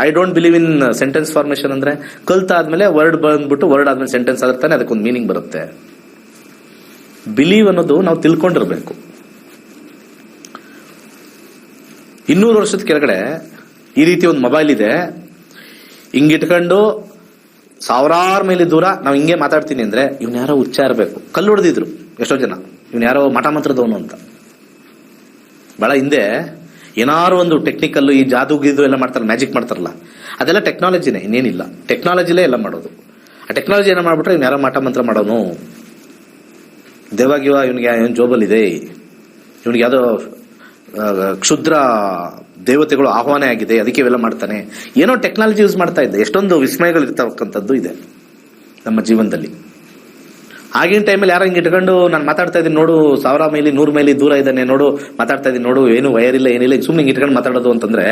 I don't believe in sentence formation ಅಂದ್ರೆ ಕಲ್ತಾದ್ಮೇಲೆ ವರ್ಡ್ ಬಂದ್ಬಿಟ್ಟು ವರ್ಡ್ ಆದ್ಮೇಲೆ ಸೆಂಟೆನ್ಸ್ ಆದ್ರೆ ತಾನೆ ಅದಕ್ಕೊಂದು ಮೀನಿಂಗ್ ಬರುತ್ತೆ. ಬಿಲೀವ್ ಅನ್ನೋದು ನಾವು ತಿಳ್ಕೊಂಡಿರ್ಬೇಕು. 200 ವರ್ಷದ ಕೆಳಗಡೆ ಈ ರೀತಿ ಒಂದು ಮೊಬೈಲ್ ಇದೆ, ಹಿಂಗಿಟ್ಕೊಂಡು 1000 ಮೈಲಿ ದೂರ ನಾವು ಹಿಂಗೆ ಮಾತಾಡ್ತೀನಿ ಅಂದ್ರೆ ಇವ್ನ ಯಾರೋ ಹುಚ್ಚ ಇರಬೇಕು. ಕಲ್ಲು ಹೊಡೆದಿದ್ರು ಎಷ್ಟೋ ಜನ, ಇವ್ನ ಯಾರೋ ಮಠ ಮಂತ್ರದವನು ಅಂತ. ಬಹಳ ಹಿಂದೆ ಏನಾರು ಒಂದು ಟೆಕ್ನಿಕಲ್, ಈ ಜಾದು ಗೀದು ಎಲ್ಲ ಮಾಡ್ತಾರೆ, ಮ್ಯಾಜಿಕ್ ಮಾಡ್ತಾರಲ್ಲ, ಅದೆಲ್ಲ ಟೆಕ್ನಾಲಜಿನೇ, ಇನ್ನೇನಿಲ್ಲ. ಟೆಕ್ನಾಲಜಿಲೇ ಎಲ್ಲ ಮಾಡೋದು. ಆ ಟೆಕ್ನಾಲಜಿ ಏನೋ ಮಾಡ್ಬಿಟ್ರೆ ಇವ್ನ ಯಾರೋ ಮಠ ಮಂತ್ರ ಮಾಡೋನು, ದೇವಾಗಿವ ಇವನಿಗೆ ಏನು ಜೋಬಲ್ ಇದೆ, ಇವನಿಗೆ ಯಾವುದೋ ಕ್ಷುದ್ರ ದೇವತೆಗಳು ಆಹ್ವಾನ ಆಗಿದೆ, ಅದಕ್ಕೆ ಇವೆಲ್ಲ ಮಾಡ್ತಾನೆ, ಏನೋ ಟೆಕ್ನಾಲಜಿ ಯೂಸ್ ಮಾಡ್ತಾ ಇದ್ದೆ. ಎಷ್ಟೊಂದು ವಿಸ್ಮಯಗಳು ಇರ್ತಕ್ಕಂಥದ್ದು ಇದೆ ನಮ್ಮ ಜೀವನದಲ್ಲಿ. ಆಗಿನ ಟೈಮಲ್ಲಿ ಯಾರೋ ಹಿಂಗೆ ಇಟ್ಕೊಂಡು ನಾನು ಮಾತಾಡ್ತಾ ಇದ್ದೀನಿ ನೋಡು, 1000 ಮೈಲಿ 100 ಮೈಲಿ ದೂರ ಇದ್ದಾನೆ ನೋಡು, ಮಾತಾಡ್ತಾ ಇದ್ದೀನಿ ನೋಡು, ಏನು ವೈರ್ ಇಲ್ಲ ಏನಿಲ್ಲ, ಸುಮ್ಮನೆ ಹಿಂಗೆ ಇಟ್ಕೊಂಡು ಮಾತಾಡೋದು ಅಂತಂದ್ರೆ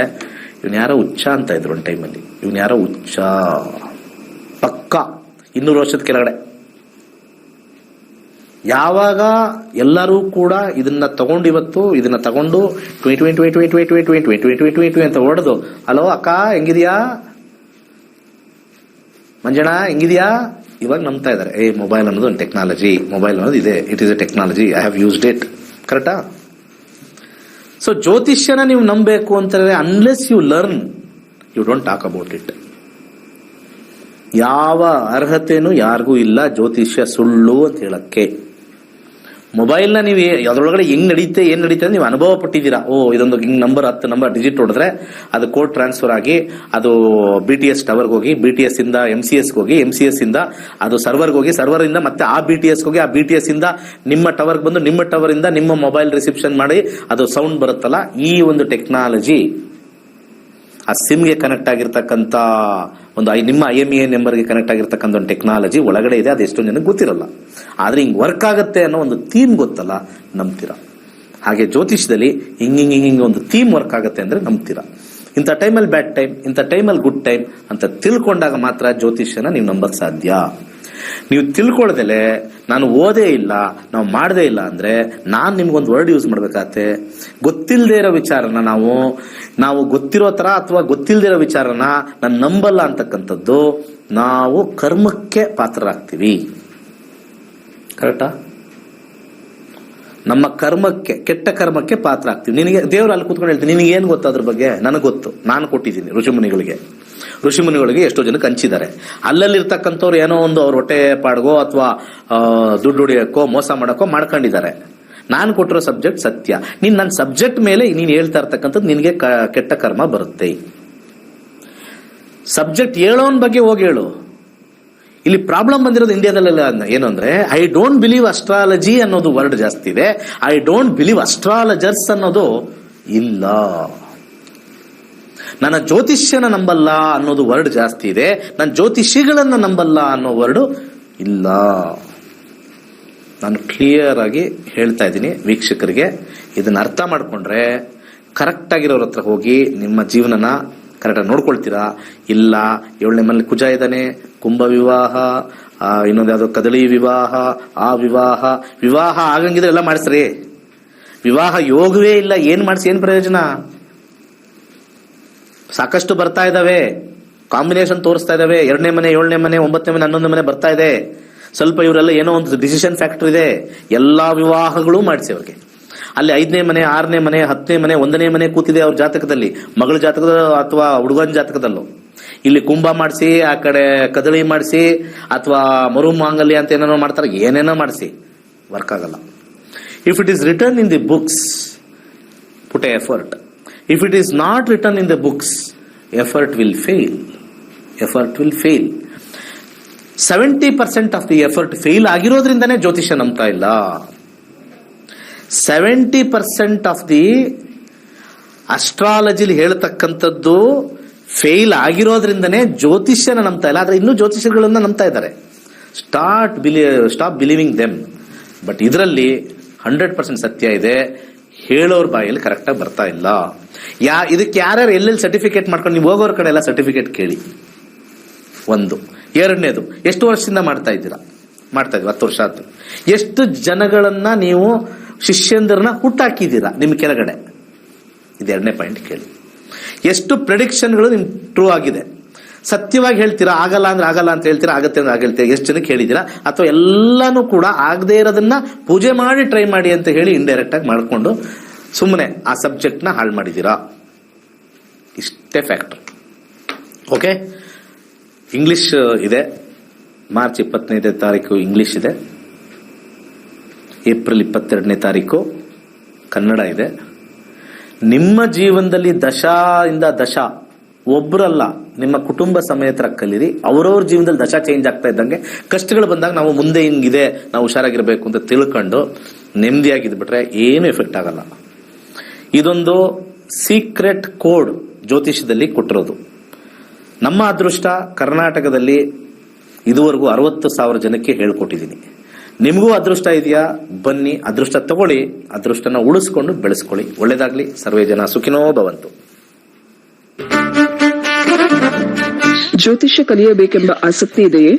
ಇವ್ನ ಯಾರೋ ಹುಚ್ಚ ಅಂತ ಇದ್ರು ಒಂದು ಟೈಮಲ್ಲಿ. ಇವ್ನ ಯಾರೋ ಹುಚ್ಚ ಪಕ್ಕ. 200 ವರ್ಷದ ಕೆಳಗಡೆ ಯಾವಾಗ ಎಲ್ಲರೂ ಕೂಡ ಇದನ್ನ ತಗೊಂಡು ಇವತ್ತು ಇದನ್ನ ತಗೊಂಡು 2020 ಅಂತ ಹೊಡೆದು, ಹಲೋ ಅಕ್ಕ ಹೆಂಗಿದ್ಯಾ, ಮಂಜಣ್ಣ ಹೆಂಗಿದ್ಯಾ, ಇವಾಗ ನಂಬ್ತಾ ಇದಾರೆ. ಮೊಬೈಲ್ ಅನ್ನೋದು ಒಂದು ಟೆಕ್ನಾಲಜಿ, ಮೊಬೈಲ್ ಅನ್ನೋದು ಇದೆ, it is a technology, I have used it. ಕರೆಕ್ಟಾ? ಸೊ ಜ್ಯೋತಿಷ್ಯನ ನೀವು ನಂಬಬೇಕು ಅಂತಂದ್ರೆ unless you learn, you don't talk about it. ಯಾವ ಅರ್ಹತೆನೂ ಯಾರಿಗೂ ಇಲ್ಲ ಜ್ಯೋತಿಷ್ಯ ಸುಳ್ಳು ಅಂತ ಹೇಳಕ್ಕೆ. ಮೊಬೈಲ್ನ ನೀವು ಅದರೊಳಗಡೆ ಹೆಂಗ್ ನಡೀತೆ ಏನ್ ನಡೀತೆ ನೀವು ಅನುಭವ ಪಟ್ಟಿದ್ದೀರಾ. ಇದೊಂದು ಹಿಂಗ್ ನಂಬರ್ 10 ನಂಬರ್ ಡಿಜಿಟ್ ಹೊಡೆದ್ರೆ ಅದು ಕೋಡ್ ಟ್ರಾನ್ಸ್ಫರ್ ಆಗಿ ಅದು BTS ಟವರ್ಗೆ ಹೋಗಿ, BTS ಇಂದ MCS ಹೋಗಿ, MCS ಇಂದ ಅದು ಸರ್ವರ್ಗೆ ಹೋಗಿ, ಸರ್ವರ್ ಇಂದ ಮತ್ತೆ ಆ BTS ಹೋಗಿ, ಆ BTS ಇಂದ ನಿಮ್ಮ ಟವರ್ಗೆ ಬಂದು, ನಿಮ್ಮ ಟವರ್ ಇಂದ ನಿಮ್ಮ ಮೊಬೈಲ್ ರಿಸೆಪ್ಷನ್ ಮಾಡಿ ಅದು ಸೌಂಡ್ ಬರುತ್ತಲ್ಲ, ಈ ಒಂದು ಟೆಕ್ನಾಲಜಿ ಆ ಸಿಮ್ಗೆ ಕನೆಕ್ಟ್ ಆಗಿರ್ತಕ್ಕಂಥ ಒಂದು ನಿಮ್ಮ IMEI ನಂಬರ್ಗೆ ಕನೆಕ್ಟ್ ಆಗಿರ್ತಕ್ಕಂಥ ಒಂದು ಟೆಕ್ನಾಲಜಿ ಒಳಗಡೆ ಇದೆ. ಅದು ಎಷ್ಟೊಂದು ಜನಕ್ಕೆ ಗೊತ್ತಿರಲ್ಲ. ಆದ್ರೆ ಹಿಂಗ್ ವರ್ಕ್ ಆಗುತ್ತೆ ಅನ್ನೋ ಒಂದು ಥೀಮ್ ಗೊತ್ತಲ್ಲ, ನಂಬ್ತೀರಾ. ಹಾಗೆ ಜ್ಯೋತಿಷದಲ್ಲಿ ಹಿಂಗ್ ಒಂದು ಥೀಮ್ ವರ್ಕ್ ಆಗುತ್ತೆ ಅಂದ್ರೆ ನಂಬ್ತೀರಾ. ಇಂಥ ಟೈಮಲ್ಲಿ ಬ್ಯಾಡ್ ಟೈಮ್, ಇಂಥ ಟೈಮಲ್ಲಿ ಗುಡ್ ಟೈಮ್ ಅಂತ ತಿಳ್ಕೊಂಡಾಗ ಮಾತ್ರ ಜ್ಯೋತಿಷ್ಯನ ನೀವು ನಂಬಕ್ ಸಾಧ್ಯ. ನೀವು ತಿಳ್ಕೊಳ್ದಲೆ ನಾನು ಓದೇ ಇಲ್ಲ, ನಾವು ಮಾಡದೇ ಇಲ್ಲ ಅಂದ್ರೆ ನಾನು ನಿಮ್ಗೊಂದು ವರ್ಡ್ ಯೂಸ್ ಮಾಡ್ಬೇಕಾಗತ್ತೆ. ಗೊತ್ತಿಲ್ಲದೆ ಇರೋ ವಿಚಾರನ ನಾವು ಗೊತ್ತಿರೋ ತರ ಅಥವಾ ಗೊತ್ತಿಲ್ಲದೆ ಇರೋ ವಿಚಾರನ ನಾನು ನಂಬಲ್ಲ ಅಂತಕ್ಕಂಥದ್ದು ನಾವು ಕರ್ಮಕ್ಕೆ ಪಾತ್ರರಾಗ್ತೀವಿ. ಕರೆಕ್ಟಾ? ನಮ್ಮ ಕರ್ಮಕ್ಕೆ, ಕೆಟ್ಟ ಕರ್ಮಕ್ಕೆ ಪಾತ್ರ ಆಗ್ತೀವಿ. ನಿನಗೆ ದೇವರು ಅಲ್ಲಿ ಕೂತ್ಕೊಂಡು ಹೇಳ್ತೀನಿ, ನಿನಗೆ ಏನು ಗೊತ್ತು ಅದ್ರ ಬಗ್ಗೆ? ನನಗೆ ಗೊತ್ತು, ನಾನು ಕೊಟ್ಟಿದ್ದೀನಿ ಋಷಿಮುನಿಗಳಿಗೆ ಎಷ್ಟೋ ಜನಕ್ಕೆ ಹಂಚಿದ್ದಾರೆ. ಅಲ್ಲಲ್ಲಿರ್ತಕ್ಕಂಥವ್ರು ಏನೋ ಒಂದು ಅವ್ರ ಹೊಟ್ಟೆ ಪಾಡ್ಗೋ ಅಥವಾ ದುಡ್ಡು ಹೊಡಿಯೋಕ್ಕೋ ಮೋಸ ಮಾಡೋಕ್ಕೋ ಮಾಡ್ಕೊಂಡಿದ್ದಾರೆ. ನಾನು ಕೊಟ್ಟಿರೋ ಸಬ್ಜೆಕ್ಟ್ ಸತ್ಯ. ನನ್ನ ಸಬ್ಜೆಕ್ಟ್ ಮೇಲೆ ನೀನು ಹೇಳ್ತಾ ಇರ್ತಕ್ಕಂಥದ್ದು ನಿನಗೆ ಕೆಟ್ಟ ಕರ್ಮ ಬರುತ್ತೆ. ಸಬ್ಜೆಕ್ಟ್ ಹೇಳೋನ್ ಬಗ್ಗೆ ಹೋಗಿ ಹೇಳು. ಇಲ್ಲಿ ಪ್ರಾಬ್ಲಮ್ ಬಂದಿರೋದು ಇಂಡಿಯಾದಲ್ಲೆಲ್ಲ ಏನು ಅಂದ್ರೆ, ಐ ಡೋಂಟ್ ಬಿಲೀವ್ ಅಸ್ಟ್ರಾಲಜಿ ಅನ್ನೋದು ವರ್ಡ್ ಜಾಸ್ತಿ ಇದೆ, ಐ ಡೋಂಟ್ ಬಿಲೀವ್ ಅಸ್ಟ್ರಾಲಜರ್ಸ್ ಅನ್ನೋದು ಇಲ್ಲ. ನನ್ನ ಜ್ಯೋತಿಷ್ಯನ ನಂಬಲ್ಲ ಅನ್ನೋದು ವರ್ಡ್ ಜಾಸ್ತಿ ಇದೆ, ನನ್ನ ಜ್ಯೋತಿಷಿಗಳನ್ನ ನಂಬಲ್ಲ ಅನ್ನೋ ವರ್ಡ್ ಇಲ್ಲ. ನಾನು ಕ್ಲಿಯರ್ ಆಗಿ ಹೇಳ್ತಾ ಇದ್ದೀನಿ ವೀಕ್ಷಕರಿಗೆ, ಇದನ್ನ ಅರ್ಥ ಮಾಡ್ಕೊಂಡ್ರೆ ಕರೆಕ್ಟ್ ಆಗಿರೋರ ಹತ್ರ ಹೋಗಿ ನಿಮ್ಮ ಜೀವನನ ಕರೆಕ್ಟಾಗಿ ನೋಡ್ಕೊಳ್ತೀರಾ. ಇಲ್ಲ 7ನೇ ಮನೇಲಿ ಕುಜ ಇದ್ದಾನೆ, ಕುಂಭ ವಿವಾಹ, ಇನ್ನೊಂದು ಯಾವ್ದೋ ಕದಳಿ ವಿವಾಹ, ಆ ವಿವಾಹ ಆಗಂಗಿದ್ರೆ ಎಲ್ಲ ಮಾಡಿಸ್ರಿ. ವಿವಾಹ ಯೋಗವೇ ಇಲ್ಲ, ಏನ್ ಮಾಡಿಸಿ ಏನ್ ಪ್ರಯೋಜನ? ಸಾಕಷ್ಟು ಬರ್ತಾ ಇದಾವೆ, ಕಾಂಬಿನೇಷನ್ ತೋರಿಸ್ತಾ ಇದಾವೆ. 2ನೇ ಮನೆ, 7ನೇ ಮನೆ, 9ನೇ ಮನೆ, 11ನೇ ಮನೆ ಬರ್ತಾ ಇದೆ. ಸ್ವಲ್ಪ ಇವರೆಲ್ಲ ಏನೋ ಒಂದು ಡಿಸಿಷನ್ ಫ್ಯಾಕ್ಟರ್ ಇದೆ, ಎಲ್ಲಾ ವಿವಾಹಗಳು ಮಾಡಿಸಿ ಅವ್ರಿಗೆ. ಅಲ್ಲಿ 5ನೇ ಮನೆ, 6ನೇ ಮನೆ, 10ನೇ ಮನೆ, 1ನೇ ಮನೆ ಕೂತಿದೆ ಅವ್ರ ಜಾತಕದಲ್ಲಿ, ಮಗಳ ಜಾತಕದ ಅಥವಾ ಹುಡುಗನ ಜಾತಕದಲ್ಲೂ. ಇಲ್ಲಿ ಕುಂಭ ಮಾಡಿಸಿ, ಆ ಕಡೆ ಕದಳಿ ಮಾಡಿಸಿ, ಅಥವಾ ಮರು ಮಾಂಗಲ್ಯ ಅಂತ ಏನೇನೋ ಮಾಡ್ತಾರೆ, ಏನೇನೋ ಮಾಡಿಸಿ ವರ್ಕ್ ಆಗಲ್ಲ. If it is return in the books, put a effort. If it is not return in the books, effort will fail. 70% of the effort fail ಆಗಿರೋದ್ರಿಂದನೇ ಜ್ಯೋತಿಷ್ಯ ನಂಬ್ತಾ ಇಲ್ಲ. 70% ಆಫ್ ದಿ ಅಸ್ಟ್ರಾಲಜಿಲಿ ಹೇಳ್ತಕ್ಕಂಥದ್ದು ಫೇಲ್ ಆಗಿರೋದ್ರಿಂದನೇ ಜ್ಯೋತಿಷ್ಯನ ನಂಬ್ತಾ ಇಲ್ಲ. ಆದ್ರೆ ಇನ್ನೂ ಜ್ಯೋತಿಷ್ಯಗಳನ್ನ ನಂಬ್ತಾ ಇದ್ದಾರೆ. Stop believing them. ಬಟ್ ಇದರಲ್ಲಿ 100% ಸತ್ಯ ಇದೆ. ಹೇಳೋರ್ ಬಾಯಲ್ಲಿ ಕರೆಕ್ಟಾಗಿ ಬರ್ತಾ ಇಲ್ಲ. ಇದಕ್ಕೆ ಯಾರ್ಯಾರು ಎಲ್ಲೆಲ್ಲಿ ಸರ್ಟಿಫಿಕೇಟ್ ಮಾಡ್ಕೊಂಡು, ನೀವು ಹೋಗೋರ್ ಕಡೆ ಎಲ್ಲ ಸರ್ಟಿಫಿಕೇಟ್ ಕೇಳಿ. ಒಂದು. ಎರಡನೇದು, ಎಷ್ಟು ವರ್ಷದಿಂದ ಮಾಡ್ತಾ ಇದ್ದೀರಾ? ಮಾಡ್ತಾ ಇದ್ವಿ 10 ವರ್ಷ ಆಯ್ತು. ಎಷ್ಟು ಜನಗಳನ್ನ ನೀವು ಶಿಷ್ಯಂದ್ರನ್ನ ಹುಟ್ಟಾಕಿದ್ದೀರಾ ನಿಮ್ಮ ಕೆಳಗಡೆ? ಇದು 2ನೇ ಪಾಯಿಂಟ್ ಕೇಳಿ. ಎಷ್ಟು ಪ್ರೆಡಿಕ್ಷನ್ಗಳು ನಿಮ್ ಟ್ರೂ ಆಗಿದೆ? ಸತ್ಯವಾಗಿ ಹೇಳ್ತೀರಾ? ಆಗಲ್ಲ ಅಂದ್ರೆ ಆಗಲ್ಲ ಅಂತ ಹೇಳ್ತೀರಾ, ಆಗತ್ತೆ ಅಂದ್ರೆ ಹೇಳ್ತೀರಾ? ಎಷ್ಟು ಜನಕ್ಕೆ ಹೇಳಿದ್ದೀರಾ? ಅಥವಾ ಎಲ್ಲಾನು ಕೂಡ ಆಗದೆ ಇರೋದನ್ನ ಪೂಜೆ ಮಾಡಿ ಟ್ರೈ ಮಾಡಿ ಅಂತ ಹೇಳಿ ಇಂಡೈರೆಕ್ಟ್ ಆಗಿ ಮಾಡ್ಕೊಂಡು ಸುಮ್ಮನೆ ಆ ಸಬ್ಜೆಕ್ಟ್ ನ ಹಾಳು ಮಾಡಿದ್ದೀರಾ? ಇಷ್ಟೇ ಫ್ಯಾಕ್ಟರ್. ಓಕೆ, ಇಂಗ್ಲಿಷ್ ಇದೆ. ಮಾರ್ಚ್ 25ನೇ ತಾರೀಕು ಇಂಗ್ಲಿಷ್ ಇದೆ. ಏಪ್ರಿಲ್ 22ನೇ ತಾರೀಕು ಕನ್ನಡ ಇದೆ. ನಿಮ್ಮ ಜೀವನದಲ್ಲಿ ದಶ ಒಬ್ಬರಲ್ಲ, ನಿಮ್ಮ ಕುಟುಂಬ ಸಮೇತರ ಕಲೀರಿ. ಅವರವ್ರ ಜೀವನದಲ್ಲಿ ದಶಾ ಚೇಂಜ್ ಆಗ್ತಾ ಇದ್ದಂಗೆ ಕಷ್ಟಗಳು ಬಂದಾಗ ನಾವು ಮುಂದೆ ಹಿಂಗಿದೆ, ನಾವು ಹುಷಾರಾಗಿರ್ಬೇಕು ಅಂತ ತಿಳ್ಕೊಂಡು ನೆಮ್ಮದಿಯಾಗಿದ್ಬಿಟ್ರೆ ಏನು ಎಫೆಕ್ಟ್ ಆಗಲ್ಲ. ಇದೊಂದು ಸೀಕ್ರೆಟ್ ಕೋಡ್ ಜ್ಯೋತಿಷದಲ್ಲಿ ಕೊಟ್ಟಿರೋದು. ನಮ್ಮ ಅದೃಷ್ಟ ಕರ್ನಾಟಕದಲ್ಲಿ ಇದುವರೆಗೂ 60,000 ಜನಕ್ಕೆ ಹೇಳ್ಕೊಟ್ಟಿದ್ದೀನಿ. ನಿಮಗೂ ಅದೃಷ್ಟ ಇದೆಯಾ? ಬನ್ನಿ, ಅದೃಷ್ಟ ತಗೊಳ್ಳಿ, ಅದೃಷ್ಟನ ಉಳಿಸ್ಕೊಂಡು ಬೆಳೆಸ್ಕೊಳ್ಳಿ. ಒಳ್ಳೇದಾಗ್ಲಿ. ಸರ್ವೇ ಜನ ಸುಖಿನೋ ಭವಂತು. ಜ್ಯೋತಿಷ್ಯ ಕಲಿಯಬೇಕೆಂಬ ಆಸಕ್ತಿ ಇದೆಯೇ?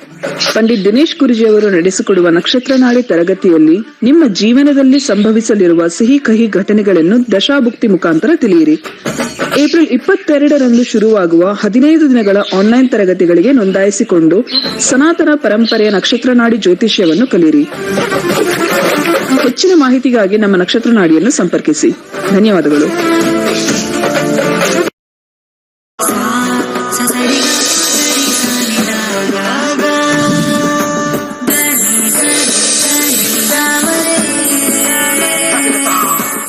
ಪಂಡಿತ್ ದಿನೇಶ್ ಗುರುಜಿ ಅವರು ನಡೆಸಿಕೊಡುವ ನಕ್ಷತ್ರ ನಾಡಿ ತರಗತಿಯಲ್ಲಿ ನಿಮ್ಮ ಜೀವನದಲ್ಲಿ ಸಂಭವಿಸಲಿರುವ ಸಿಹಿ ಕಹಿ ಘಟನೆಗಳನ್ನು ದಶಾಭುಕ್ತಿ ಮುಖಾಂತರ ತಿಳಿಯಿರಿ. ಏಪ್ರಿಲ್ 22ರಂದು ಶುರುವಾಗುವ 15 ದಿನಗಳ ಆನ್ಲೈನ್ ತರಗತಿಗಳಿಗೆ ನೋಂದಾಯಿಸಿಕೊಂಡು ಸನಾತನ ಪರಂಪರೆಯ ನಕ್ಷತ್ರ ನಾಡಿ ಜ್ಯೋತಿಷ್ಯವನ್ನು ಕಲಿಯಿರಿ. ಹೆಚ್ಚಿನ ಮಾಹಿತಿಗಾಗಿ ನಮ್ಮ ನಕ್ಷತ್ರ ನಾಡಿಯನ್ನು ಸಂಪರ್ಕಿಸಿ. ಧನ್ಯವಾದಗಳು.